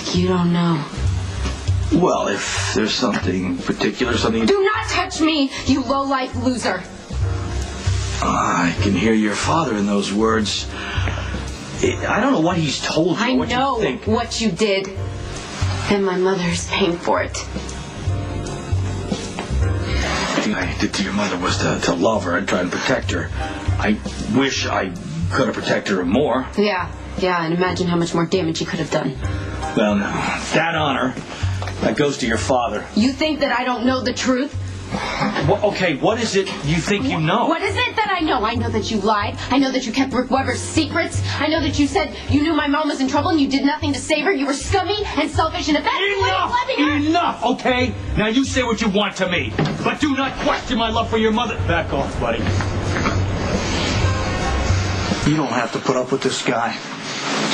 Like you don't know. Well, if there's something particular, something... Do not touch me, you low-life loser. I can hear your father in those words. I don't know what he's told you. I know you think. what you did. And my mother's paying for it. What I did to your mother was to love her and try and protect her. I wish I could have protected her more. Yeah, and imagine how much more damage you could have done. Well, no, that honor, that goes to your father. You think that I don't know the truth? Okay, what is it you think you know? What is it that I know? I know that you lied. I know that you kept Rick Weber's secrets. I know that you said you knew my mom was in trouble and you did nothing to save her. You were scummy and selfish, and if that's the way of loving her... Enough, okay? Now you say what you want to me, but do not question my love for your mother. Back off, buddy. You don't have to put up with this guy.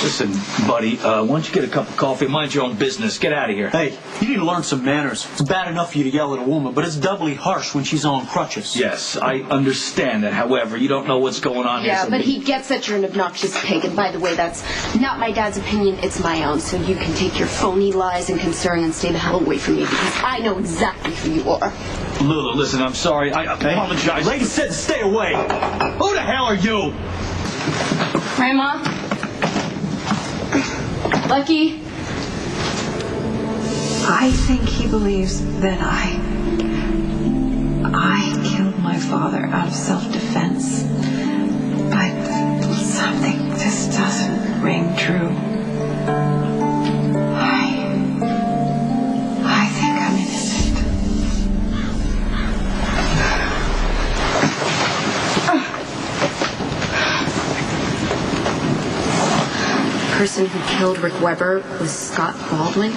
Listen, buddy, why don't you get a cup of coffee, mind your own business, get out of here. Hey, you need to learn some manners. It's bad enough for you to yell at a woman, but it's doubly harsh when she's on crutches. Yes, I understand that. However, you don't know what's going on here. Yeah, but he gets that you're an obnoxious pig, and by the way, that's not my dad's opinion, it's my own, so you can take your phony lies and concern and stay the hell away from me, because I know exactly who you are. Lulu, listen, I'm sorry. I apologize. Lady said to stay away. Who the hell are you? Grandma? Lucky? I think he believes that I killed my father out of self-defense. But something just doesn't ring true. I think I'm innocent. The person who killed Rick Weber was Scott Baldwin?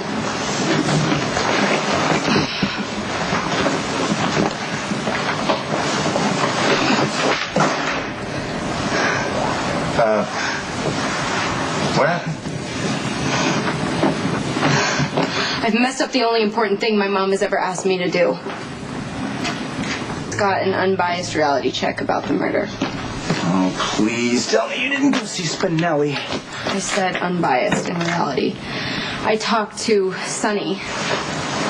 What happened? I've messed up the only important thing my mom has ever asked me to do. Got an unbiased reality check about the murder. Oh, please tell me you didn't go see Spinelli. I said unbiased in reality. I talked to Sonny.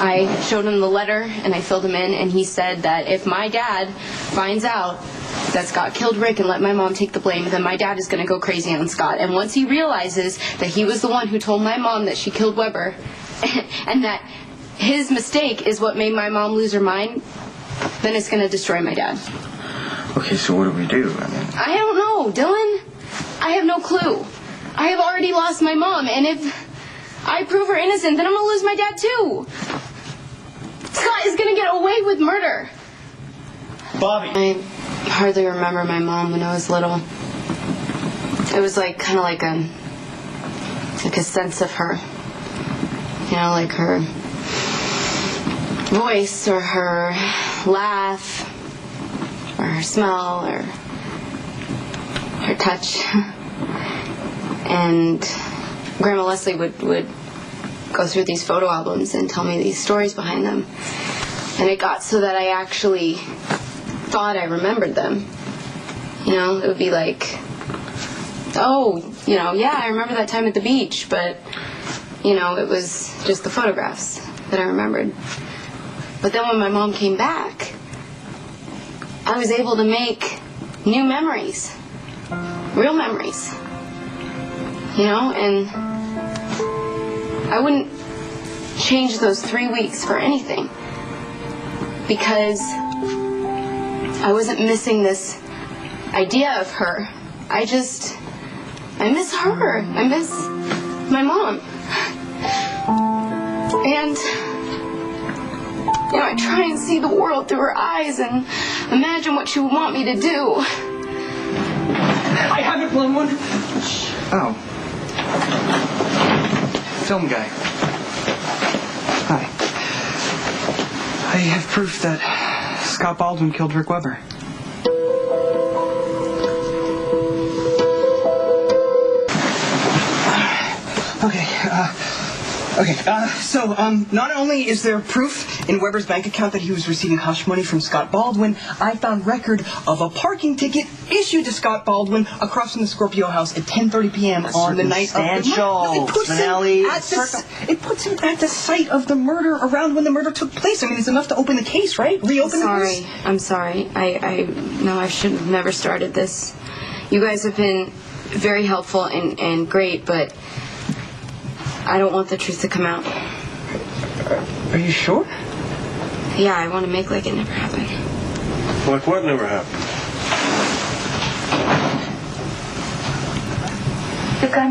I showed him the letter and I filled him in, and he said that if my dad finds out that Scott killed Rick and let my mom take the blame, then my dad is going to go crazy on Scott. And once he realizes that he was the one who told my mom that she killed Weber and that his mistake is what made my mom lose her mind, then it's going to destroy my dad. Okay, so what do we do? I don't know, Dillon. I have no clue. I have already lost my mom, and if I prove her innocent, then I'm going to lose my dad too. Scott is going to get away with murder. Bobby. I hardly remember my mom when I was little. It was kind of like a sense of her. You know, like her voice or her laugh or her smell or her touch. And Grandma Leslie would go through these photo albums and tell me these stories behind them. And it got so that I actually thought I remembered them. You know, it would be like, oh, yeah, I remember that time at the beach, but, it was just the photographs that I remembered. But then when my mom came back, I was able to make new memories, real memories, and I wouldn't change those 3 weeks for anything, because I wasn't missing this idea of her. I miss her. I miss my mom. And, I try and see the world through her eyes and imagine what she would want me to do. I haven't blown one. Oh. Film guy. Hi. I have proof that Scott Baldwin killed Rick Weber. Okay, Okay, so not only is there proof in Weber's bank account that he was receiving hush money from Scott Baldwin, I found record of a parking ticket issued to Scott Baldwin across from the Scorpio house at 10:30 p.m. on the night of the murder. No, it puts him at the site of the murder around when the murder took place. I mean, it's enough to open the case, right? Reopen the case. I'm sorry. I know I should have never started this. You guys have been very helpful and great, but I don't want the truth to come out. Are you sure? Yeah, I want to make like it never happened. Like what never happened? The gun